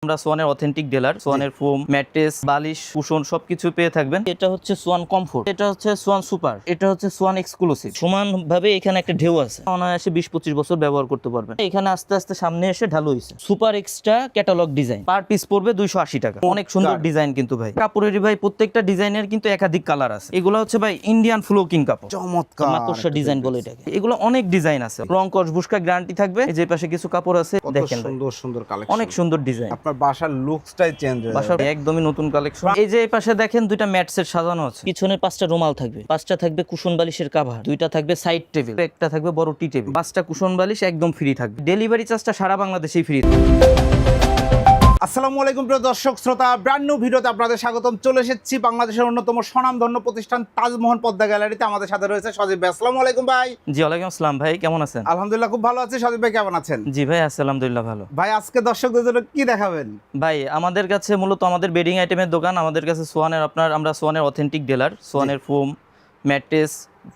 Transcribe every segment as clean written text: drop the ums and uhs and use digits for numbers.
আমরা সোয়ানের authentic dealer. সোয়ানের foam, mattress, বালিশ, cushion সবকিছু পেয়ে থাকবেন। এটা হচ্ছে সোয়ান কমফোর্ট, এটা হচ্ছে সোয়ান সুপার, এটা হচ্ছে সোয়ান এক্সক্লুসিভ। সমানভাবে এখানে একটা ঢেউ আছে, অনায়াসে 20-25 বছর ব্যবহার করতে পারবেন। এখানে আস্তে আস্তে সামনে এসে ঢালু হয়েছে super extra catalogue design, per piece পড়বে 280 টাকা। অনেক সুন্দর ডিজাইন কিন্তু ভাই কাপড়েরই ভাই প্রত্যেকটা ডিজাইনের কিন্তু একাধিক কালার আছে। এগুলো হচ্ছে ভাই ইন্ডিয়ান ফ্লোকিং কাপড়, চমৎকার মাকড়সা ডিজাইন বলে এটাকে। এগুলো অনেক ডিজাইন আছে, রং কস বুশকা গ্যারান্টি থাকবে। এই যে পাশে কিছু কাপড় আছে দেখেন, সুন্দর সুন্দর কালেকশন, অনেক সুন্দর ডিজাইন। আপনার বাসার লুকসটাই চেঞ্জ হয়ে বাসার যাবে। একদমই নতুন কালেকশন। এই যে এই পাশে দেখেন দুইটা ম্যাট সেট সাজানো আছে, পিছনে 5টা রুমাল থাকবে, 5টা থাকবে কুশন বালিশের কভার, 2টা থাকবে সাইড টেবিল, একটা থাকবে বড় টি টেবিল, 5টা কুশন বালিশ একদম ফ্রি থাকবে। ডেলিভারি চার্জটা সারা বাংলাদেশেই ফ্রি। আসসালামু আলাইকুম প্রিয় দর্শক শ্রোতা, ব্র্যান্ড নিউ ভিডিওতে আপনাদের স্বাগতম। চলে এসেছি বাংলাদেশের অন্যতম স্বনামধন্য প্রতিষ্ঠান তাজমহল পদ্মা গ্যালারিতে। আমাদের সাথে রয়েছে সজীব ভাই। আসসালামু আলাইকুম ভাই। জি ওয়ালাইকুম আসসালাম ভাই, কেমন আছেন? আলহামদুলিল্লাহ খুব ভালো আছি। সজীব ভাই কেমন আছেন? জি ভাই আছি আলহামদুলিল্লাহ ভালো। ভাই আজকে দর্শকদের জন্য কি দেখাবেন? ভাই আমাদের কাছে মূলত আমাদের বেডিং আইটেমের দোকান। আমাদের কাছে সোয়ানের আমরা সোয়ানের অথেন্টিক ডিলার। সোয়ানের ফোম, ম্যাট্রেস,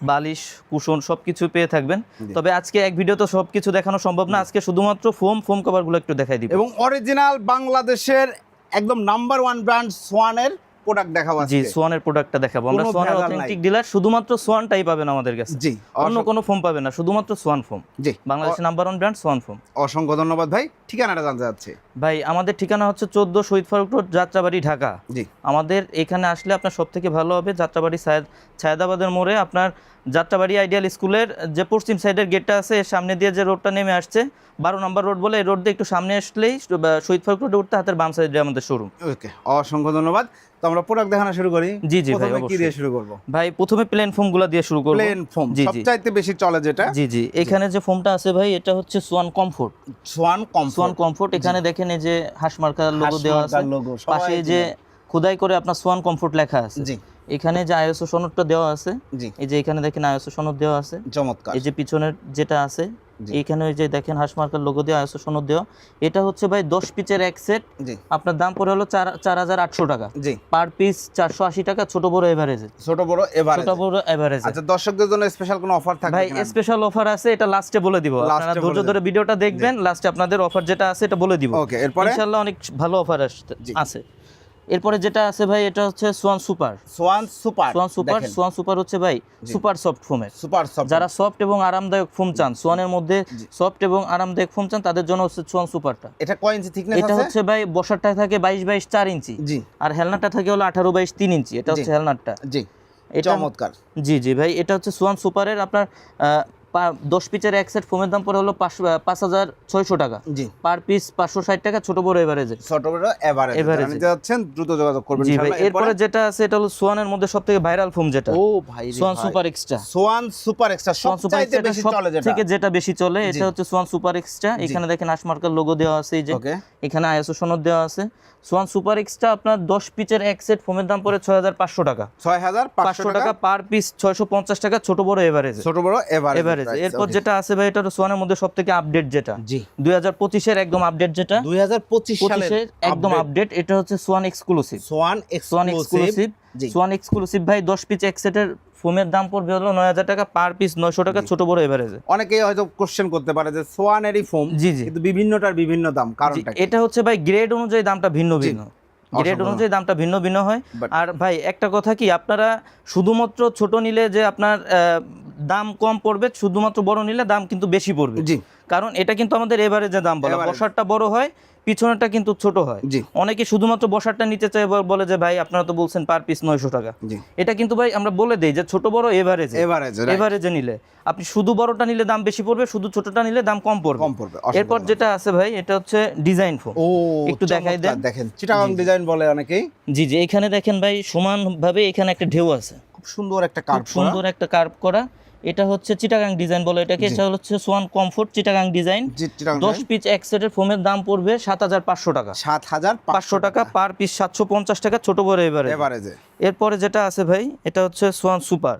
বালিশ, কুশন সবকিছু পেয়ে থাকবেন। তবে আজকে এক ভিডিও তো সবকিছু দেখানো সম্ভব না, আজকে শুধুমাত্র ফোম কভারগুলো একটু দেখাই দিব। এবং অরিজিনাল বাংলাদেশের একদম নাম্বার 1 ব্র্যান্ড সোয়ানের প্রোডাক্ট দেখাবো আজকে। জি সোয়ানের প্রোডাক্টটা দেখাবো আমরা। সোয়ানের অথেন্টিক ডিলার, শুধুমাত্র সোয়ানটাই পাবেন আমাদের কাছে। জি, অন্য কোনো ফোম পাবেন না, শুধুমাত্র সোয়ান ফোম। জি, বাংলাদেশের নাম্বার 1 ব্র্যান্ড সোয়ান ফোম। অসংখ্য ধন্যবাদ ভাই। ঠিকানাটা জানতে চাচ্ছি ভাই আমাদের ঠিকানা হচ্ছে 14 শহীদ ফারুক রোড, যাত্রাবাড়ি, ঢাকা। জি, আমাদের এখানে আসলে আপনার সবথেকে ভালো হবে যাত্রাবাড়ি ছায়েদাবাদের মোড়ে আপনার যাত্রাবাড়ি আইডিয়াল স্কুলের যে পশ্চিম সাইডের গেটটা আছে, এর সামনে দিয়ে যে রোডটা নেমে আসছে 12 নম্বর রোড বলে, এই রোড দিয়ে একটু সামনে আসলেই শহীদ ফারুক রোডে উঠতে হাতের বাম সাইডে আমাদের শোরুম। ওকে, অসংখ্য ধন্যবাদ। তো আমরা প্রোডাক্ট দেখানো শুরু করি। জি জি ভাই, প্রথমে কি দিয়ে শুরু করব? ভাই প্রথমে প্লেন ফোমগুলো দিয়ে শুরু করব। প্লেন ফোম জি জি সবচাইতে বেশি চলে যেটা। জি জি, এখানে যে ফোমটা আছে ভাই এটা হচ্ছে সোয়ান কমফোর্ট। সোয়ান কমফোর্ট এখানে দেখেন এই যে হাঁস মার্কার লোগো দেওয়া আছে, পাশে যে খোদাই করে আপনার সোয়ান কমফোর্ট লেখা আছে। জি, এখানে যে আইএসও সনদটা দেওয়া আছে, জি, এই যে এখানে দেখেন আইএসও সনদ দেওয়া আছে। চমৎকার। এই যে পিছনের যেটা আছে এইখানে ওই যে দেখেন হাঁস মার্কার লোগো দিয়ে আইএসও সনদ দেওয়া। এটা হচ্ছে ভাই 10 পিচের এক সেট। জি, আপনার দাম পড়ে হলো 4800 টাকা। জি, পার পিস 480 টাকা, ছোট বড় এভারেজে। ছোট বড় এভারেজ। ছোট বড় এভারেজে। আচ্ছা, দর্শকদের জন্য স্পেশাল কোনো অফার থাকবে ভাই কিনা? স্পেশাল অফার আছে, এটা লাস্টে বলে দিব। আপনারা ধৈর্য ধরে ভিডিওটা দেখবেন, লাস্টে আপনাদের অফার যেটা আছে এটা বলে দিব। ওকে, এরপর ইনশাআল্লাহ অনেক ভালো অফার আছে। এরপরে যেটা আছে ভাই এটা হচ্ছে সোয়ান সুপার। সোয়ান সুপার হচ্ছে ভাই সুপার সফট ফোমের। Super soft. যারা সফট এবং আরামদায়ক ফোম চান, সোয়ানের মধ্যে সফট এবং আরামদায়ক ফোম চান, তাদের জন্য হচ্ছে সোয়ান সুপারটা। এটা কয় ইঞ্চি থিকনেস আছে? এটা হচ্ছে ভাই বসারটা থাকে 22-22 4 ইঞ্চি। জি, আর হেলনাটা থাকে হলো 18-22 3 ইঞ্চি। এটা হচ্ছে হেলনাটটা। জি, চমৎকার। জি জি ভাই, এটা হচ্ছে সোয়ান সুপারের আপনার 10 পিচের এক সেট ফোমের দাম পড়ে হলো 5600 টাকা। জি, পার পিস 560 টাকা, ছোট বড় এভারেজে। ছোট বড় এভারেজ। নিতে যাচ্ছেন দ্রুত যোগাযোগ করবেন জি ভাই। ইনশাআল্লাহ। এরপরে যেটা আছে এটা হলো সোয়ানের মধ্যে সবথেকে ভাইরাল ফোম যেটা, ও ভাই, Schwann super extra. Swan super extra সবচাইতে বেশি চলে যেটা। থেকে যেটা বেশি চলে এটা হচ্ছে সোয়ান সুপার এক্সট্রা। এখানে দেখেন আশমার্কার লোগো দেওয়া আছে, এই যে এখানে আইএসও সনদ দেওয়া আছে। সোয়ান সুপার এক্সট্রা আপনার 10 পিচের এক সেট ফোমের দাম পড়ে 6500 টাকা। 6500 টাকা পার পিস, 650 টাকা, ছোট বড় এভারেজে। ছোট বড় এভারেজ। এরপর যেটা আছে ভাই এটা সোয়ানের মধ্যে সবথেকে আপডেট যেটা, জি, 2025 এর একদম আপডেট যেটা, 2025 সালের একদম আপডেট। এটা হচ্ছে Schwann exclusive. Schwann exclusive. Schwann exclusive ভাই 10 পিচ এক সেটের ফোমের দাম পড়বে হলো 9000 টাকা, পার পিস 900 টাকা, ছোট বড় এভারেজে। অনেকেই হয়তো কোশ্চেন করতে পারে যে সোয়ানেরই ফোম কিন্তু বিভিন্নটার বিভিন্ন দাম, কারণটা কি? এটা হচ্ছে ভাই গ্রেড অনুযায়ী দামটা ভিন্ন ভিন্ন, গ্রেড অনুযায়ী দামটা ভিন্ন ভিন্ন হয়। আর ভাই একটা কথা কি, আপনারা শুধুমাত্র ছোট নিলে যে আপনার দাম কম পড়বে, শুধুমাত্র বড় নিলে দাম কিন্তু বেশি পড়বে। জি, কারণ এটা কিন্তু আমাদের এভারেজে দাম বলা, বসারটা বড় হয়, পিছনেরটা কিন্তু ছোট হয়। অনেকে শুধুমাত্র বসারটা নিতে চায়, বলে যে ভাই আপনারা তো বলছেন পার পিস 900 টাকা। এটা কিন্তু ভাই আমরা বলে দেই যে ছোট বড় এভারেজে নিলে আপনি শুধু বড়টা নিলে দাম বেশি পড়বে, শুধু ছোটটা নিলে দাম কম পড়বে। এরপর যেটা আছে ভাই এটা হচ্ছে ডিজাইন ফোম। একটু দেখাই দেন, দেখেন চিটাগাং ডিজাইন বলে অনেকেই। জি জি, এখানে দেখেন ভাই সমানভাবে এখানে একটা ঢেউ আছে, খুব সুন্দর একটা কার্ভ করা। এটা হচ্ছে চিটাগাং ডিজাইন বলে এটাকে। এটা হচ্ছে swan comfort Chittagong design. 10 piece এক সেটের ফোমের দাম পড়বে 7500 টাকা। 7500 টাকা, পার পিস 750 টাকা, ছোট বড় এভারেজে। এরপরে যেটা আছে ভাই এটা হচ্ছে সোয়ান সুপার।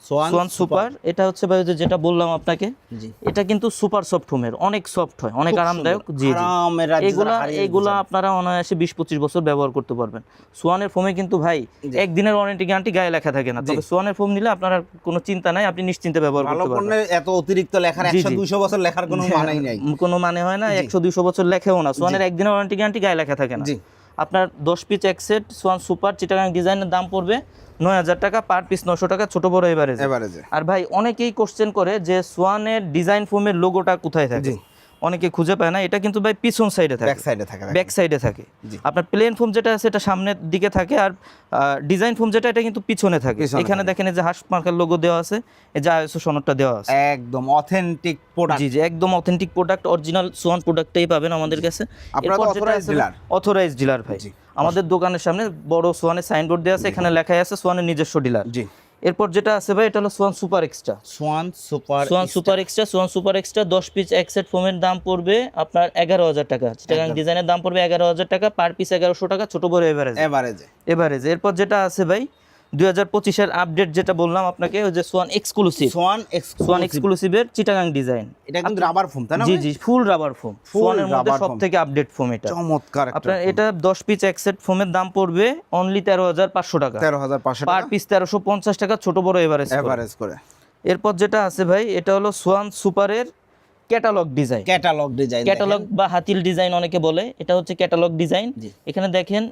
Schwann super. এটা হচ্ছে ভাই ওই যে যেটা বললাম আপনাকে, জি এটা কিন্তু সুপার সফট ফোমের, অনেক সফট হয়, অনেক খুব আরামদায়ক। সুন্দর। জি জি, আরামের রাজ্যে এগুলা যারা হারিয়ে এগুলা যেতে আপনারা অনায়াসে 20-25 বছর ব্যবহার করতে পারবেন। সোয়ানের ফোমে কিন্তু ভাই জি। একদিনের ওয়ারেন্টি গ্যারান্টি গায়ে লেখা থাকে না, তবে সোয়ানের ফোম নিলে আপনার আর কোনো চিন্তা নাই, আপনি নিশ্চিন্তে ব্যবহার ভালো করতে পারবেন। পণ্যের এত অতিরিক্ত লেখার জি, 100-200 বছর লেখার কোনো মানেই নাই। কোনো মানে হয় না, 100-200 বছর লেখেও না। সোয়ানের একদিনের ওয়ারেন্টি গ্যারান্টি গায়ে লেখা থাকে না। জি আপনার 10 পিস এক সেট সোয়ান সুপার চিটাগাং ডিজাইনের দাম পড়বে 9,000 টাকা, পার পিস 900 টাকা, ছোট বড় এভারেজ। এভারেজে আর ভাই অনেকেই কোশ্চেন করে যে সোয়ানের ডিজাইন ফোমের লোগোটা কোথায় থাকে, জি। অনেকে খুঁজে পায় না। এটা কিন্তু ভাই পিছন সাইডে থাকে, ব্যাক সাইডে থাকে। ব্যাক সাইডে থাকে। জি। আপনার প্লেন ফোম যেটা আছে এটা সামনের দিকে থাকে, আর ডিজাইন ফোম যেটা এটা কিন্তু পিছনে থাকে। পিছনে এখানে থাকে। দেখেন এই যে হাঁস মার্কার লোগো দেওয়া আছে, এই যে আইএসও সনদটা দেওয়া আছে। একদম অথেন্টিক প্রোডাক্ট। জি জি, একদম অথেন্টিক প্রোডাক্ট, অরিজিনাল সোয়ান প্রোডাক্টটাই পাবেন আমাদের কাছে। আপনারা তো authorized dealer? অথরাইজড ডিলার ভাই। জি। আমাদের দোকানের সামনে বড় সোয়ানের সাইনবোর্ড দেওয়া আছে, এখানে লেখাই আছে সোয়ানের নিজস্ব ডিলার। জি। এরপর যেটা আছে ভাই এটা হলো Schwann super extra. Swan super Schwann super extra 10 piece এক সেট ফোমের দাম পড়বে আপনার 11,000 টাকা। চিটাগাং ডিজাইনের দাম পড়বে 11,000 টাকা, পার পিস 1,100 টাকা, ছোট বড় এভারেজ। এভারেজে। এরপর যেটা আছে ভাই 2025 এর আপডেট যেটা বললাম আপনাকে, ওই যে সোয়ান এক্সক্লুসিভ। সোয়ান সোয়ান এক্সক্লুসিভের চিটাগাং ডিজাইন। এটা কিন্তু রাবার ফোম তাই না? জি জি, ফুল রাবার ফোম। Full সোয়ানের মধ্যে rubber foam। সবথেকে আপডেট ফোম এটা। চমৎকার একটা আপনার এটা 10 পিস এক সেট ফোমের দাম পড়বে অনলি 13,500 টাকা, 13,500 পার টাকা পিস 1,350 টাকা, ছোট বড় এভারেজ। এভারেজ করে। এরপর যেটা আছে ভাই এটা হলো সোয়ান সুপারের catalogue design. Catalogue design. Catalogue বা হাতিল ডিজাইন অনেকে বলে, এটা হচ্ছে ক্যাটালগ ডিজাইন। জি। এখানে দেখেন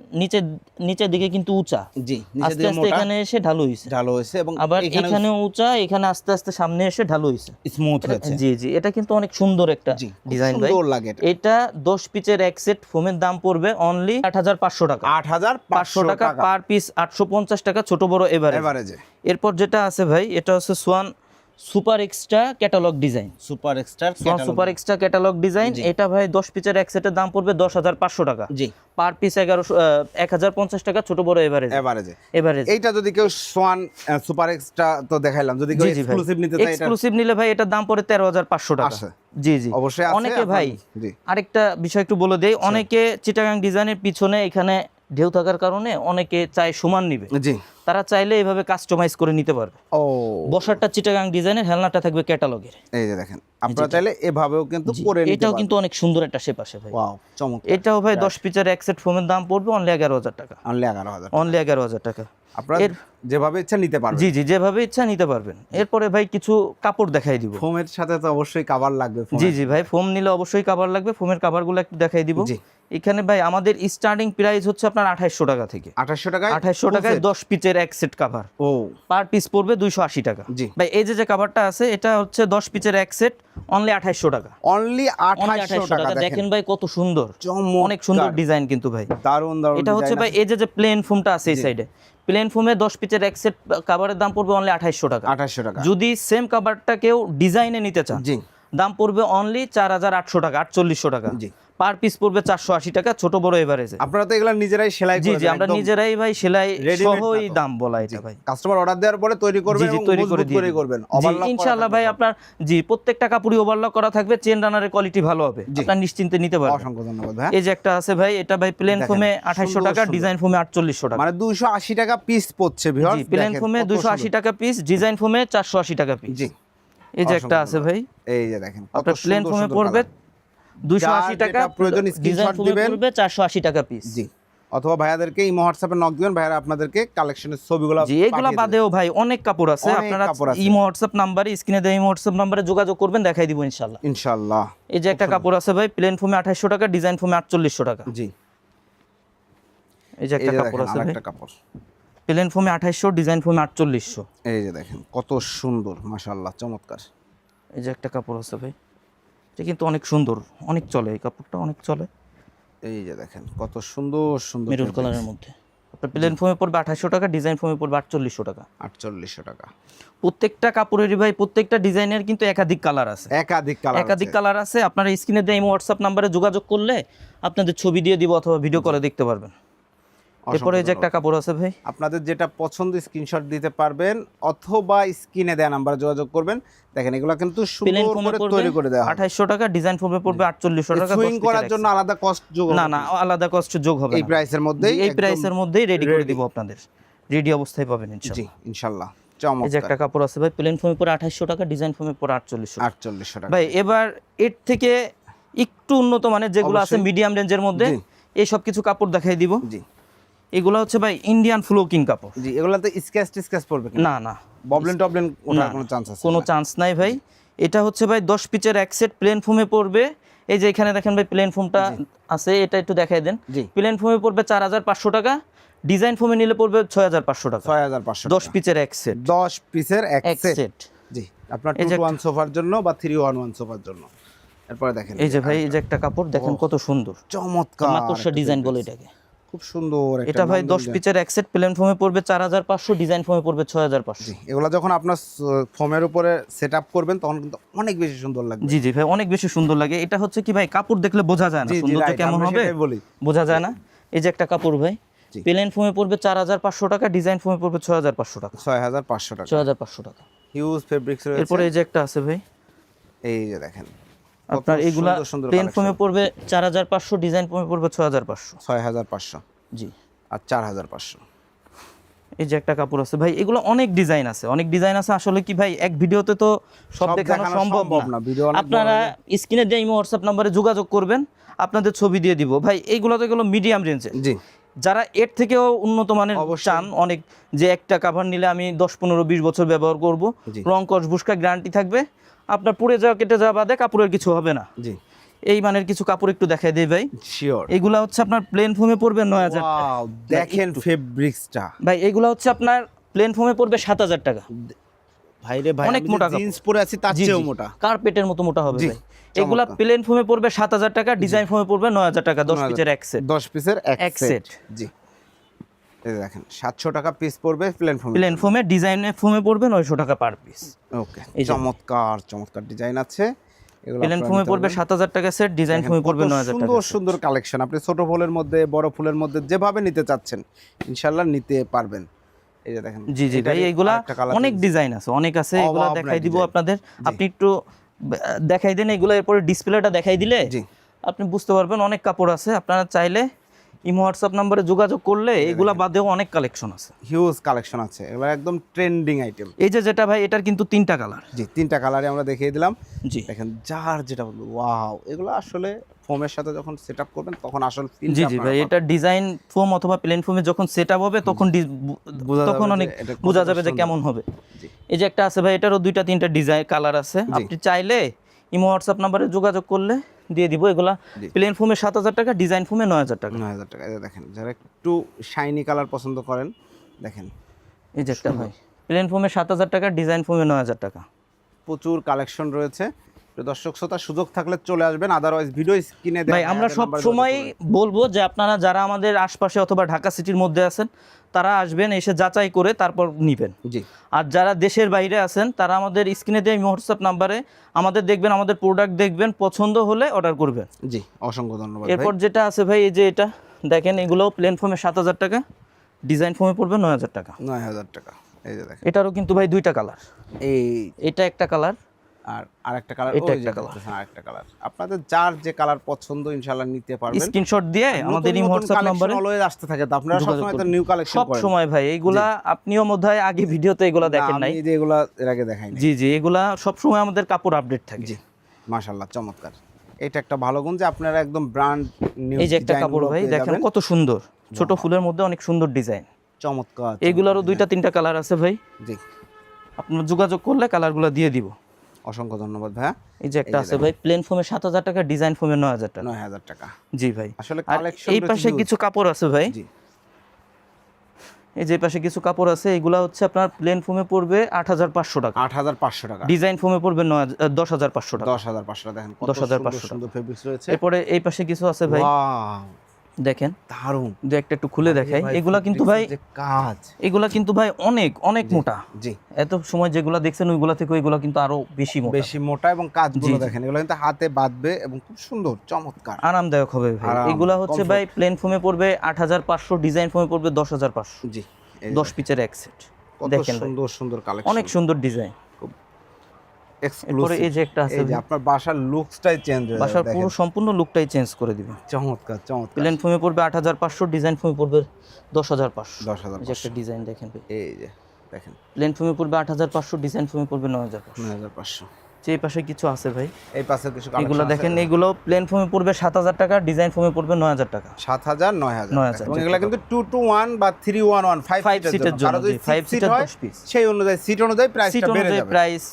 নিচের দিকে কিন্তু উঁচা, জি, নিচে আস্তে দিয়ে আস্তে মোটা এখানে এসে ঢালু হইছে। ঢালো হয়েছে এবং আবার এখানে এখানেও উঁচা, এখানে আস্তে আস্তে সামনে এসে ঢালু হইছে। স্মুথ হয়েছে। জি জি, এটা কিন্তু অনেক সুন্দর একটা জি, খুব ডিজাইন ভাই। সুন্দর লাগে এটা। এটা 10 পিসের এক সেট ফোমের দাম পড়বে অনলি 8,500 টাকা। 8,500 টাকা, পার পিস 850 টাকা, ছোট বড় এভারেজ। এভারেজে। এরপর যেটা আছে ভাই এটা হচ্ছে Swan super extra catalogue design. Super extra Swan super extra catalogue design. জি। এটা ভাই 10 পিসের এক সেটের দাম পড়বে 10,500 টাকা, জি, পার পিস 1,050 টাকা, ছোট বড় এভারেজ। এভারেজে। এইটা যদি কেউ সোয়ান সুপার এক্সট্রা তো দেখাইলাম, যদি কেউ জি জি ভাই, এক্সক্লুসিভ নিতে চায় এটা এক্সক্লুসিভ নিলে ভাই এটার দাম পড়ে 13,500 টাকা। আছে। জি জি, অবশ্যই আছে। অনেকে ভাই জি আরেকটা বিষয় একটু বলে দেই, অনেকে চিটাগাং ডিজাইনের পিছনে এখানে ঢেউ থাকার কারণে অনেকে চায় সমান নিবে, জি। তারা চাইলে এইভাবে কাস্টমাইজ করে নিতে পারবে। ও, বসারটা চিটাগাং ডিজাইনের, হেলনাটা থাকবে ক্যাটালগের। এই যে দেখেন, আপনারা চাইলে এভাবেও কিন্তু করে নিতে এটাও পারেন। কিন্তু অনেক সুন্দর একটা শেপ আসে ভাই। ওয়াও, চমৎকার। এটাও ভাই 10 পিসের এক সেট ফোমের দাম পড়বে অনলি 11,000 টাকা। অনলি 11,000। অনলি 11,000 টাকা। আপনারা যেভাবে ইচ্ছা নিতে পারবেন। জি জি, যেভাবে ইচ্ছা নিতে পারবেন। এরপরে ভাই কিছু কাপড় দেখাই দিব। ফোমের সাথে তো অবশ্যই কভার লাগবে। জি জি ভাই, ফোম নিলে অবশ্যই কভার লাগবে। ফোমের কভারগুলো একটু দেখাই দিব। জি। এখানে ভাই আমাদের স্টার্টিং প্রাইস হচ্ছে আপনার 2,800 টাকা থেকে। 2,800 টাকায় 2,800 টাকায় 10 পিসের এক সেট কভার, ও পার পিস পড়বে 280 টাকা। জি। ভাই এই যে কভারটা আছে এটা হচ্ছে 10 পিসের এক সেট, অনলি 2,800 টাকা। অনলি 2,800 টাকা। দেখেন ভাই কত সুন্দর, চমৎকার। অনেক সুন্দর ডিজাইন কিন্তু ভাই। দারুণ দারুণ। এটা হচ্ছে ভাই এই যে প্লেন ফোমটা আছে এই সাইডে, প্লেন ফোমে 10 পিসের এক সেট কভারের দাম পড়বে অনলি 2,800 টাকা। 2,800 টাকা। যদি সেম কভারটা কেউ ডিজাইনে নিতে চান, জি, দাম পড়বে অনলি 4,800 টাকা, 4,800 টাকা। জি। পার পিস পড়বে 480 টাকা, ছোট বড় এভারেজে। আপনারা তো এগুলা নিজেরাই সেলাই জি করে জি, দেন, আমরা একদম নিজেরাই ভাই সেলাই readymade সহই না তো। দাম বলা এটা ভাই। কাস্টমার অর্ডার দেওয়ার পরে তৈরি করবেন জি জি, এবং তৈরি করে মজবুত দিয়ে করে দিবেন। করবেন। জি, ওভারলক ইনশাআল্লাহ ভাই আপনার জি প্রত্যেকটা কাপড়ই ওভারলক করা থাকবে, চেন রানারের কোয়ালিটি ভালো হবে, জি। আপনার নিশ্চিন্তে নিতে পারবেন। অসংখ্য ধন্যবাদ ভাই। এই যে একটা আছে ভাই, এটা ভাই প্লেন দেখেন, ফোমে 2,800 সুন্দর টাকা, সুন্দর। ডিজাইন ফোমে 4,800 টাকা। মানে 280 টাকা পিস পড়ছে ভিউয়ার্স। জি, প্লেন ফোমে 280 টাকা পিস, ডিজাইন ফোমে 480 টাকা পিস। জি। এই যে একটা আছে ভাই, এই যে দেখেন কত আপনার প্লেন সুন্দর ফোমে সুন্দর পড়বে colour। 280 টাকা, যেটা প্রয়োজন ডিজাইন স্ক্রিনশট ফোমে দিবেন। পড়বে 480 টাকা পিস। জি, অথবা ভাইয়াদেরকে ইমো হোয়াটসঅ্যাপে নক দিবেন, ভাইয়ারা আপনাদেরকে কালেকশনের ছবিগুলো জি, এগুলা বাদেও ভাই অনেক কাপড় আছে, অনেক আপনারা কাপড় আছে। ইমো হোয়াটসঅ্যাপ নাম্বারে, স্ক্রিনে দেওয়া ইমো হোয়াটসঅ্যাপ নাম্বারে যোগাযোগ করবেন, দেখাই দিব ইনশাআল্লাহ। ইনশাআল্লাহ। এই যে একটা কাপড় আছে ভাই, প্লেন ফোমে 2,800 টাকা, ডিজাইন ফোমে 4,800 টাকা। জি, এই যে একটা এই যে কাপড় দেখেন আছে ভাই, আরেকটা কাপড়। প্লেন ফোমে 2,800, ডিজাইন ফোমে 4,800। এই যে দেখেন কত সুন্দর, মাশাআল্লাহ, চমৎকার। এই যে একটা কাপড় আছে ভাই, এটা কিন্তু অনেক সুন্দর, অনেক চলে এই কাপড়টা, অনেক চলে। এই যে দেখেন কত সুন্দর সুন্দর মেরুন fabrics। কালারের মধ্যে আপনার প্লেন ফোমে পড়বে 2,800 টাকা, ডিজাইন ফোমে পড়বে 4,800 টাকা। 4,800 টাকা। প্রত্যেকটা কাপড়েরই ভাই প্রত্যেকটা ডিজাইনের কিন্তু একাধিক কালার আছে, একাধিক কালার একাধিক কালার আছে। আপনারা স্ক্রিনে দেওয়া ইমো হোয়াটসঅ্যাপ নাম্বারে যোগাযোগ করলে আপনাদের ছবি দিয়ে দিব অথবা ভিডিও করে দেখতে পারবেন। এরপরে এই যে একটা কাপড় আছে ভাই, আপনাদের যেটা পছন্দ স্ক্রিনশট দিতে পারবেন অথবা স্ক্রিনে দেওয়া নাম্বারে যোগাযোগ করবেন। দেখেন এগুলো কিন্তু প্লেন সুন্দর ফোমে করে পড়বে তৈরি করে দেওয়া হয়। 2,800 টাকা, ডিজাইন ফোমে পড়বে 4,800 টাকা। সুইং 10 করার পিসের জন্য এক আলাদা কস্ট যোগ set। না না, আলাদা কষ্ট যোগ হবে এই না। প্রাইসের মধ্যেই জি, এই একদম প্রাইসের মধ্যেই রেডি করে ready। দিব আপনাদের, রেডি অবস্থায় পাবেন ইনশাআল্লাহ। জি, ইনশাআল্লাহ। এই যে একটা কাপড় আছে ভাই, প্লেন ফোমে পরে 2800 টাকা, ডিজাইন ফোমে পরে 4800 টাকা। 4800 টাকা ভাই এবার এর থেকে একটু উন্নত মানের যেগুলো আছে অবশ্যই। মিডিয়াম রেঞ্জের মধ্যে, জি। এই সব কিছু কাপড় দেখাই দিব। জি এগুলো হচ্ছে ভাই ইন্ডিয়ান ফ্লোকিং কাপড়। জি, এগুলাতে স্ক্র্যাচ পড়বে কিনা? না ববলিন টবলিন ওঠার না, কোনো চান্স আছে? কোনো চান্স নাই ভাই। এটা হচ্ছে ভাই 10 পিচের এক সেট প্লেন ফোমে পড়বে। এই যে এখানে দেখেন ভাই প্লেন ফোমটা আছে, এটা একটু দেখাই দেন। জি। প্লেন ফোমে পড়বে 4500 টাকা, ডিজাইন ফোমে নিলে পড়বে 6500 টাকা। 6500 10 পিচের এক সেট। 10 পিসের এক এক সেট। সেট। জি, আপনার এই যে 2-1 সোফার জন্য বা 3-1 সোফার জন্য। এরপরে দেখেন এই যে ভাই এই যে একটা কাপড় দেখেন কত সুন্দর, চমৎকার মাকড়সা ডিজাইন বলে এটাকে। খুব সুন্দর এটা ভাই 10 পিচের এক সেট, প্লেন ফোমে পড়বে 4500, ডিজাইন ফোমে পড়বে 6500। জি, এগুলা যখন আপনার ফোমের উপরে সেটআপ করবেন তখন কিন্তু অনেক বেশি সুন্দর লাগবে। জি জি ভাই, অনেক বেশি সুন্দর লাগে। এটা হচ্ছে কি ভাই, কাপড় দেখলে বোঝা যায় না জি জি, সুন্দরটা রাইট, কেমন আমরা হবে, সেটাই বলি। বোঝা যায় না। এই যে একটা কাপড় ভাই, জি। প্লেন ফোমে পড়বে 4500 টাকা, ডিজাইন ফোমে পড়বে 6500 টাকা। 6500 টাকা 6500 টাকা। হিউজ ফেব্রিক্স রয়েছে। এরপরে এই যে একটা আছে ভাই, এই যে দেখেন আপনার এগুলা সুন্দর প্লেন ফোমে পড়বে 4500, ডিজাইন ফোমে পড়বে 6500। 6500 জি। আর 4500। এই যে একটা কাপড় আছে ভাই, এগুলো অনেক ডিজাইন আছে, অনেক ডিজাইন আছে। আসলে কি ভাই, এক ভিডিওতে তো সব দেখানো সম্ভব না। ভিডিও অনেক আপনারা স্ক্রিনে দিয়ে হোয়াটসঅ্যাপ নম্বরে যোগাযোগ করবেন, আপনাদের ছবি দিয়ে দিব ভাই। এইগুলো তো এগুলো মিডিয়াম রেঞ্জে। জি, যারা এর থেকেও উন্নত মানের অবশ্যই। চান, অনেক যে একটা কাভার নিলে আমি 10-15-20 বছর ব্যবহার করব, জি। রং কস বুস্কা গ্যারান্টি থাকবে, আপনার পুড়ে যাওয়া কেটে যাওয়া বাদে কাপড়ের কিছু হবে না। জি, এই মানের কিছু কাপড় একটু দেখাই দেই ভাই। শিওর। এগুলা হচ্ছে আপনার প্লেন ফোমে পড়বে 9000 টাকা। ওয়াও, দেখেন ফেব্রিক্সটা ভাই এগুলা হচ্ছে আপনার প্লেন ফোমে পড়বে 7000 টাকা। ভাইরে ভাই, অনেক আমি মোটা যে জিন্স পরে আছি তার জি, চেয়েও জি। মোটা। কার্পেটের মতো মোটা হবে জি, ভাই। এগুলা চমৎকার। প্লেন ফোমে পড়বে 7000 টাকা, ডিজাইন ফোমে পড়বে 9000 টাকা, 10 পিচের এক সেট। 10 পিসের এক এক সেট। সেট। জি, এই যে দেখেন 700 টাকা পিস পড়বে প্লেন ফোম। প্লেন ফোমে, ডিজাইনে ফোমে পড়বে 900 টাকা পার পিস। ওকে, এই যে। চমৎকার চমৎকার ডিজাইন আছে। এগুলো প্লেন আপনারা ফোমে নিতে পড়বে পারবেন। 7000 টাকা সেট, ডিজাইন দেখেন ফোমে কত পড়বে 9000 টাকা সুন্দর set। সুন্দর কালেকশন। আপনি ছোট ফুলের মধ্যে, বড় ফুলের মধ্যে যেভাবে নিতে চাচ্ছেন ইনশাআল্লাহ নিতে পারবেন। এই যে দেখেন, জি জি ভাই, এটারই এইগুলা আরেকটা colour অনেক আছে। ডিজাইন আছে, অনেক আছে। এগুলা অভাব দেখাই নাই দিব design। আপনাদের। আপনি একটু দেখাই দেন এগুলো, এরপরে ডিসপ্লেটা দেখাই দিলে জি, আপনি বুঝতে পারবেন অনেক কাপড় আছে। আপনারা চাইলে ইমো হোয়াটসঅ্যাপ নাম্বারে যোগাযোগ করলে এগুলা বাদেও অনেক কালেকশন আছে। হিউজ কালেকশন আছে, এবার একদম ট্রেন্ডিং আইটেম। এই যে যেটা ভাই, এটার কিন্তু 3টা কালার। জি, 3টা কালারে আমরা দেখিয়ে দিলাম। জি দেখেন যার যেটা বলবো, ওয়াও, এগুলো আসলে ফোমের সাথে যখন সেটআপ করবেন তখন আসল ফিল। জি জি ভাই, এটা ডিজাইন ফোম অথবা প্লেন ফোমে যখন সেটআপ হবে তখন বোঝা যাবে তখন যে অনেক এটা কতটা বোঝা যাবে যে সুন্দর। কেমন হবে। জি। এই যে একটা আছে ভাই, এটারও 2-3টা ডিজাইন কালার আছে। জি। আপনি চাইলে ইমো হোয়াটসঅ্যাপ নাম্বারে যোগাযোগ করলে দিয়ে দিব। এগুলা জি। প্লেন ফোমে 7000 টাকা, ডিজাইন ফোমে 9000 টাকা। 9000 টাকা। এই যে দেখেন, যারা একটু শাইনি কালার পছন্দ করেন, দেখেন এই যে একটা ভাই, প্লেন ফোমে 7000 টাকা, ডিজাইন ফোমে 9000 টাকা। প্রচুর কালেকশন রয়েছে। তো দর্শক শ্রোতা, সুযোগ থাকলে চলে আসবেন, আদারওয়াইজ ভিডিও স্ক্রিনে ভাই আমরা সব সময় বলবো যে আপনারা যারা আমাদের আশপাশে অথবা ঢাকা সিটির মধ্যে আছেন, তারা আসবেন, এসে যাচাই করে তারপর নিবেন। জি, আর যারা দেশের বাইরে আছেন, তারা আমাদের স্ক্রিনে দেওয়া হোয়াটসঅ্যাপ নাম্বারে আমাদের দেখবেন, আমাদের প্রোডাক্ট দেখবেন, পছন্দ হলে অর্ডার করবেন। জি, অসংখ্য ধন্যবাদ এরপর ভাই। যেটা আছে ভাই, এই যে এটা দেখেন, এগুলোও প্লেন ফোমে 7000 টাকা, ডিজাইন ফোমে পড়বে 9000 টাকা। 9000 টাকা। এই যে দেখেন, এটারও কিন্তু ভাই 2টা কালার। এই এটা একটা কালার, আর আরেকটা কালার, এটা ওই একটা যে colour। দেখতেছেন আরেকটা কালার। আপনাদের যার যে কালার পছন্দ ইনশাআল্লাহ নিতে পারবেন। স্ক্রিনশট দিয়ে আমাদের এই হোয়াটসঅ্যাপ নাম্বারে অলওয়েজ আসতে থাকে, তো আপনারা যোগাযোগ সবসময় তো করবেন। নিউ কালেকশন সব করেন। সময় ভাই, এইগুলা আপনিও বোধহয় আগে ভিডিওতে এগুলা দেখেন নাই। আমি যে এগুলা এর আগে দেখাই নাই। জি জি, এগুলা সব সময় আমাদের কাপড় আপডেট থাকে। জি, মাশাআল্লাহ, চমৎকার। এটা একটা ভালো গুণ যে আপনারা একদম ব্র্যান্ড নিউ। এই যে একটা কাপড় ভাই, দেখেন কত সুন্দর, ছোট ফুলের মধ্যে অনেক সুন্দর ডিজাইন। চমৎকার। এগুলারও 2-3টা কালার আছে ভাই। জি, আপনারা যোগাযোগ করলে কালারগুলো দিয়ে দিব। অসংখ্য ধন্যবাদ ভাইয়া। এই যে একটা আছে ভাই, প্লেন ফোমে 7000 টাকা, ডিজাইন ফোমে 9000 টাকা। 9000 টাকা। জি ভাই। আসলে আর কালেকশন এই পাশে কিছু কাপড় আছে ভাই, জি, এই যে পাশে কিছু কাপড় আছে। এগুলা হচ্ছে আপনার প্লেন ফোমে পড়বে 8500 টাকা, 8500 টাকা। ডিজাইন ফোমে পড়বে 10500 টাকা। 10500 টাকা। দেখেন কত 10,500 সুন্দর সুন্দর ফেব্রিক্স রয়েছে। এরপরে এই পাশে কিছু আছে ভাই, ওয়াও, দেখেন দারুণ। দু একটা একটু খুলে দেখাই। ভাই, এগুলা কিন্তু ভাই, fabrics এর যে কাজ। এগুলা কিন্তু ভাই অনেক অনেক মোটা। জি, এত সময় যেগুলা দেখছেন ওইগুলা থেকে ওইগুলা কিন্তু আরো বেশি মোটা, বেশি মোটা এবং কাজগুলো জি, জি। দেখেন, এগুলো কিন্তু হাতে বাঁধবে এবং খুব সুন্দর চমৎকার। আরামদায়ক হবে ভাই। আরাম, এগুলা হচ্ছে comfort। ভাই প্লেন ফোমে পড়বে 8500, ডিজাইন ফোমে পড়বে 10500। জি, এই 10 পিচের এক সেট। কত দেখেন ভাই, সুন্দর সুন্দর কালেকশন, অনেক সুন্দর ডিজাইন। এরপরে এক্সক্লুসিভ। এই যে একটা আছে এই যে ভাই, আপনার বাসার লুকসটাই চেঞ্জ হয়ে বাসার যাবে। পুরো দেখেন সম্পূর্ণ লুকটাই চেঞ্জ করে দিবে। চমৎকার চমৎকার। প্লেন ফোমে পড়বে 8500, ডিজাইন ফোমে পড়বে 10500। 10,500। এই যে একটা ডিজাইন দেখেন ভাই, এই যে দেখেন প্লেন ফোমে পড়বে 8500, ডিজাইন ফোমে পড়বে 9000। 9500। যে এই পাশে কিছু আছে ভাই, এই পাশে কিছু এগুলো দেখেন, এগুলো প্লেন ফোমে পড়বে 7000 টাকা, ডিজাইন ফোমে পড়বে 9000 টাকা। 7000 9000 9000 এবং এগুলো কিন্তু 2 to 1 বা 311 5 5 সিটের জন্য, 5 সিটের 10 পিস। সেই অনুযায়ী সিট অনুযায়ী প্রাইসটা বেড়ে যাবে, প্রাইস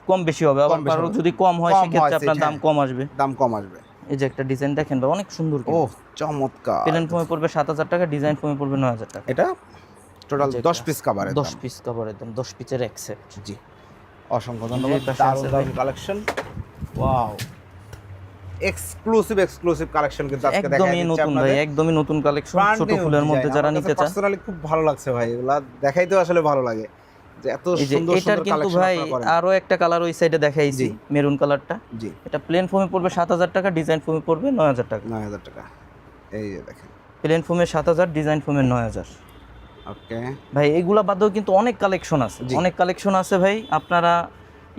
কম বেশি হবে, আবার কম বেশি কারো হবে। যদি কম হয় কম সেক্ষেত্রে হয় আপনার seat, দাম হ্যাঁ। কম আসবে। দাম কম আসবে। এই যে একটা ডিজাইন দেখেন ভাই, অনেক সুন্দর। ও চমৎকার। প্লেন ফোমে পড়বে 7000 টাকা, ডিজাইন ফোমে পড়বে 9000 টাকা। এটা টোটাল 10 পিস কভারের 10 পিস কভারের দাম, 10 পিসের এক সেট। জি, অসংখ্য ধন্যবাদ। এই পাশে আছে ভাই। কালেকশন, ওয়াও, এক্সক্লুসিভ কালেকশন কিন্তু আজকে দেখাই একদমই দিচ্ছি নতুন ভাই, আপনাদের। একদমই নতুন কালেকশন, Brand ছোট new ফুলের মধ্যে design। যারা আমার নিতে কাছে চান। পার্সোনালি খুব ভালো লাগছে ভাই, এগুলা দেখাইতেও আসলে ভালো লাগে যে এত এই যে সুন্দর এটার সুন্দর কিন্তু কালেকশন ভাই আপনারা করেন। আরো একটা কালার ওই সাইডে দেখাইছি, জি। মেরুন কালারটা। জি, এটা প্লেন ফোমে পড়বে 7000 টাকা, ডিজাইন ফোমে পড়বে 9000 টাকা। 9000 টাকা। এই যে দেখেন, প্লেন ফোমে 7000, ডিজাইন ফোমে 9000। ওকে। ভাই এগুলা বাদেও কিন্তু অনেক কালেকশন আছে, জি। অনেক কালেকশন আছে ভাই। আপনারা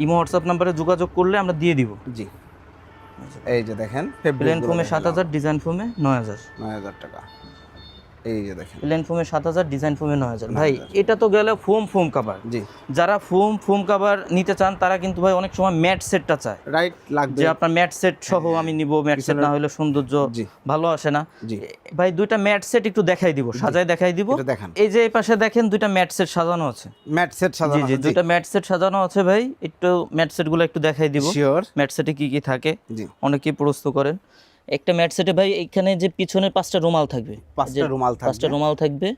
ইমো হোয়াটসঅ্যাপ নাম্বারে যোগাযোগ করলে আমরা দিয়ে দিব। জি, এই যে দেখেন, প্লেন ফোমে 7000, ডিজাইন ফোমে 9000। 9000 টাকা। এই যে দেখেন, প্লেন ফোমে 7000, ডিজাইন ফোমে 9000। ভাই এটা তো গেল ফোম কাভার। জি, যারা ফোম কাভার নিতে চান তারা কিন্তু ভাই অনেক সময় ম্যাট সেটটা চায়, রাইট লাগবে। যে আপনার ম্যাট সেট সহ আমি নিব, ম্যাট সেট না হলে সৌন্দর্য জি। ভালো আসে না। জি, ভাই দুইটা ম্যাট সেট একটু দেখাই দিব, সাজায় দেখাই দিব। এটা দেখান। এই যে এই পাশে দেখেন দুইটা ম্যাট সেট সাজানো আছে। ম্যাট সেট জি সাজানো জি, আছে। দুইটা ম্যাট সেট সাজানো আছে ভাই, একটু ম্যাট সেটগুলো একটু দেখাই দিব। শিওর। ম্যাট সেটে কি কি থাকে জি, অনেকেই প্রশ্ন করেন। একটা ম্যাট সেটে ভাই এখানে যে পিছনের 5টা রুমাল থাকবে, 5টা রুমাল 5টা থাকবে। রুমাল থাকবে,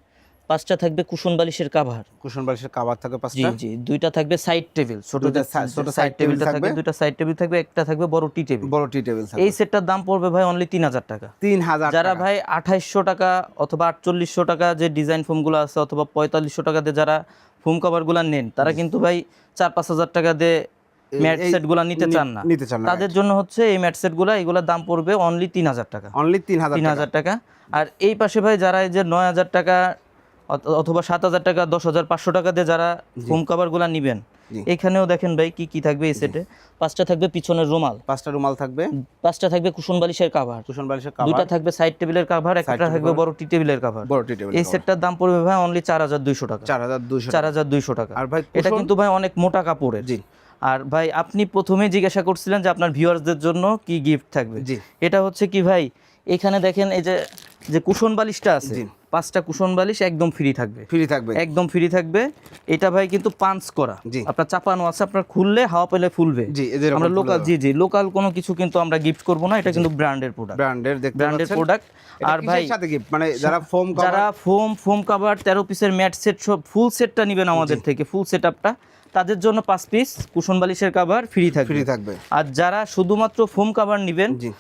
5টা থাকবে কুশন বালিশের কাভার। কুশন বালিশের কভার থাকে জি 5টা। জি, দুইটা থাকবে সাইড টেবিল, ছোট দুইটা ছোট সাইড side table টেবিলটা থাকবে, থাকবে। দুইটা সাইড টেবিল থাকবে, একটা থাকবে বড় টি টেবিল। বড় টি টেবিল থাকবে। এই সেটটার দাম পড়বে ভাই অনলি 3000 টাকা। 3000 যারা টাকা। ভাই 2800 টাকা অথবা 4800 টাকা যে ডিজাইন ফোমগুলো আছে, অথবা 4500 টাকা দিয়ে যারা ফোম কভারগুলো নেন, তারা কিন্তু ভাই 4-5000 টাকা দিয়ে ম্যাট সেটগুলো নিতে চান না। নিতে চান না, তাদের জন্য হচ্ছে এই ম্যাট সেটগুলো, এগুলোর দাম পড়বে অনলি 3000 টাকা। অনলি 3000 টাকা। 3000 টাকা। আর এই পাশে ভাই যারা এই যে 9000 টাকা অথবা 7000 টাকা, 10500 টাকা দিয়ে যারা ফোম কভারগুলো নেবেন, জি। এখানেও দেখেন ভাই কি কি থাকবে এই সেটে। 5টা থাকবে পিছনের রুমাল, 5টা রুমাল থাকবে, 5টা থাকবে কুশন বালিশের কাভার, কুশন বালিশের দুইটা কভার, থাকবে সাইড টেবিলের কাভার, একটা table থাকবে বড় টি টেবিলের কাভার। বড় টি টেবিল। এই সেটটার দাম পড়বে ভাই অনলি 4200 টাকা। 4200 টাকা। 4200 টাকা। আর ভাই এটা কুশন? কিন্তু ভাই অনেক মোটা কাপড়ের। জি, আর ভাই আপনি প্রথমেই জিজ্ঞাসা করছিলেন যে আপনার ভিউয়ার্সদের জন্য কি গিফট থাকবে। জি। এটা হচ্ছে কি ভাই, এখানে দেখেন এই যে যে কুশন বালিশটা আছে, জি। 5টা কুশন বালিশ একদম ফ্রি থাকবে, ফ্রি থাকবে। একদম ফ্রি থাকবে। এটা ভাই কিন্তু পাঞ্চ করা, জি। আপনার চাপানো আছে, আপনার খুললে হাওয়া পেলে ফুলবে। জি, এই যে এরকম আমরা ফুলে লোকাল, দেওয়া। জি জি, লোকাল কোনো কিছু কিন্তু আমরা গিফট করব না, এটা কিন্তু ব্র্যান্ডের প্রোডাক্ট, ব্র্যান্ডের দেখতে ব্র্যান্ডের পাচ্ছেন। প্রোডাক্ট। এটা আর কিসের ভাই সাথে গিফট, মানে যারা ফোম কভার, যারা ফোম কাভার 13 পিসের ম্যাট সেট সব ফুল সেটটা নেবেন আমাদের থেকে, ফুল সেটআপটা, তাদের জন্য 5 পিস কুশন বালিশের কাভার ফ্রি থাকবে। ফ্রি থাকবে। আর যারা শুধুমাত্র ফোম কাভার নেবেন, জি,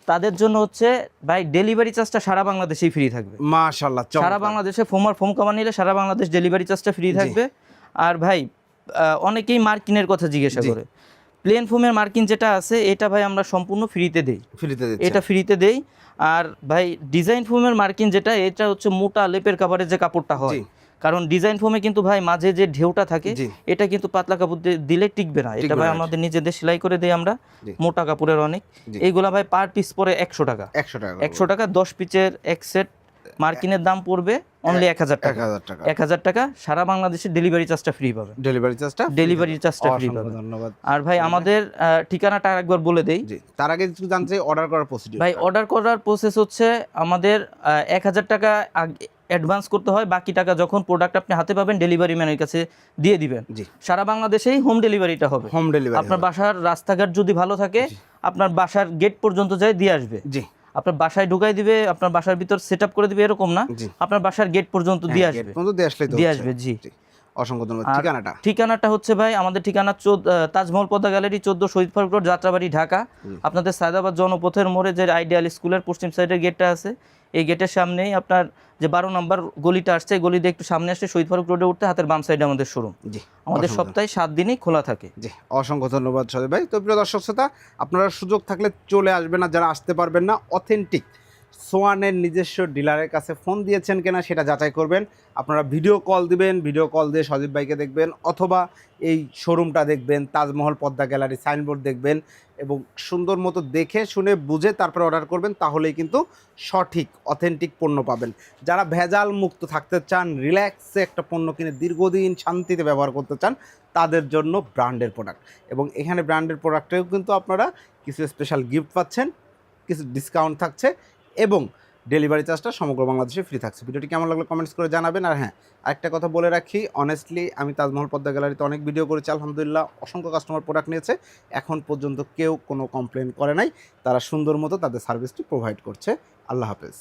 তাদের জন্য হচ্ছে ভাই ডেলিভারি চার্জটা সারা বাংলাদেশেই ফ্রি থাকবে। মাশাআল্লাহ, সারা বাংলাদেশে ফোম কাভার নিলে সারা বাংলাদেশ ডেলিভারি চার্জটা ফ্রি থাকবে। আর ভাই অনেকেই মার্কিনের কথা জিজ্ঞাসা করে, প্লেন ফোমের মার্কিন যেটা আছে এটা ভাই আমরা সম্পূর্ণ ফ্রিতে দেই, ফ্রিতে দিচ্ছে। এটা ফ্রিতে দেই। আর ভাই ডিজাইন ফোমের মার্কিন যেটা, এটা হচ্ছে মোটা লেপের কাভারের যে কাপড়টা হয়, জি। কারণ ডিজাইন ফোমে কিন্তু ভাই মাঝে যে ঢেউটা থাকে, জি। এটা কিন্তু পাতলা কাপড় দিলে টিকবে না। এটা টিকবে ভাই না, আমাদের নিজেদের সেলাই করে দেই আমরা, জি। মোটা কাপড়ের অনেক। জি। এইগুলা ভাই পার পিস পরে 100 টাকা। 100 টাকা। 100 টাকা 10 পিসের এক সেট, মার্কিনের দাম পড়বে অনলি 1000 টাকা। 1000 টাকা। 1000 টাকা, সারা বাংলাদেশে ডেলিভারি চার্জটা ফ্রি পাবেন। ডেলিভারি চার্জটা? ডেলিভারি চার্জটা ফ্রি অসংখ্য পাবেন। ধন্যবাদ। আর ভাই আমাদের ঠিকানাটা আরেকবার বলে দেই। জি, তার আগে কিছু জানতে চাই অর্ডার করার প্রসিডিউর। ভাই অর্ডার করার প্রসেস হচ্ছে আমাদের 1000 টাকা অ্যাডভান্স করতে হয়, বাকি টাকা যখন প্রোডাক্ট আপনি হাতে পাবেন ডেলিভারি ম্যানের কাছে দিয়ে দিবেন। জি। সারা বাংলাদেশেই হোম ডেলিভারিটা হবে। Home delivery. আপনার বাসার রাস্তাঘাট যদি ভালো থাকে, আপনার বাসার গেট পর্যন্ত যায় দিয়ে আসবে। জি। আপনার বাসায় ঢুকাই দিবে, আপনার বাসার ভিতর সেটআপ করে দিবে এরকম না, জি। আপনার বাসার গেট পর্যন্ত দিয়ে গেট আসবে, পর্যন্ত দিয়ে আসলেই তো দিয়ে হচ্ছে। আসবে। জি। জি, অসংখ্য ধন্যবাদ। আর ঠিকানাটা? ঠিকানাটা হচ্ছে ভাই আমাদের ঠিকানা তাজমহল পদ্মা গ্যালারি 14 শহীদ ফারুক রোড, যাত্রাবাড়ি, ঢাকা। আপনাদের সায়দাবাদ জনপথের মোড়ে যে আইডিয়াল স্কুলের পশ্চিম সাইডের গেটটা আছে, এই গেটের সামনেই আপনার যে 12 নম্বর গলিটা আসছে, এই গলি দিয়ে একটু সামনে আসলে শহীদ ফারুক রোডে উঠতে হাতের বাম সাইডে আমাদের শোরুম। জি, আমাদের সপ্তাহে 7 দিনই খোলা থাকে। জি, অসংখ্য ধন্যবাদ সজীব ভাই। তো প্রিয় দর্শক শ্রোতা, আপনারা সুযোগ থাকলে চলে আসবেন, না যারা আসতে পারবেন না, অথেন্টিক সোয়ানের নিজস্ব ডিলারের কাছে ফোন দিয়েছেন কিনা সেটা যাচাই করবেন। আপনারা ভিডিও কল দিবেন, ভিডিও কল দিয়ে সজীব ভাইকে দেখবেন, অথবা এই শোরুমটা দেখবেন, তাজমহল পদ্মা গ্যালারি সাইনবোর্ড দেখবেন এবং সুন্দর মতো দেখে শুনে বুঝে তারপরে অর্ডার করবেন, তাহলেই কিন্তু সঠিক অথেন্টিক পণ্য পাবেন। যারা ভেজাল মুক্ত থাকতে চান, রিল্যাক্সে একটা পণ্য কিনে দীর্ঘদিন শান্তিতে ব্যবহার করতে চান, তাদের জন্য ব্র্যান্ডের প্রোডাক্ট। এবং এখানে ব্র্যান্ডের প্রোডাক্টেও কিন্তু আপনারা কিছু স্পেশাল গিফট পাচ্ছেন, কিছু ডিসকাউন্ট থাকছে এবং ডেলিভারি চার্জটা সমগ্র বাংলাদেশে ফ্রি থাকছে। ভিডিওটি কেমন লাগলো কমেন্টস করে জানাবেন। আর হ্যাঁ, আরেকটা কথা বলে রাখি, অনেস্টলি আমি তাজমহল পদ্মা গ্যালারিতে অনেক ভিডিও করেছি, আলহামদুলিল্লাহ অসংখ্য কাস্টমার প্রোডাক্ট নিয়েছে, এখন পর্যন্ত কেউ কোনো কমপ্লেন করে নাই। তারা সুন্দর মতো তাদের সার্ভিসটি প্রোভাইড করছে। আল্লাহ হাফেজ।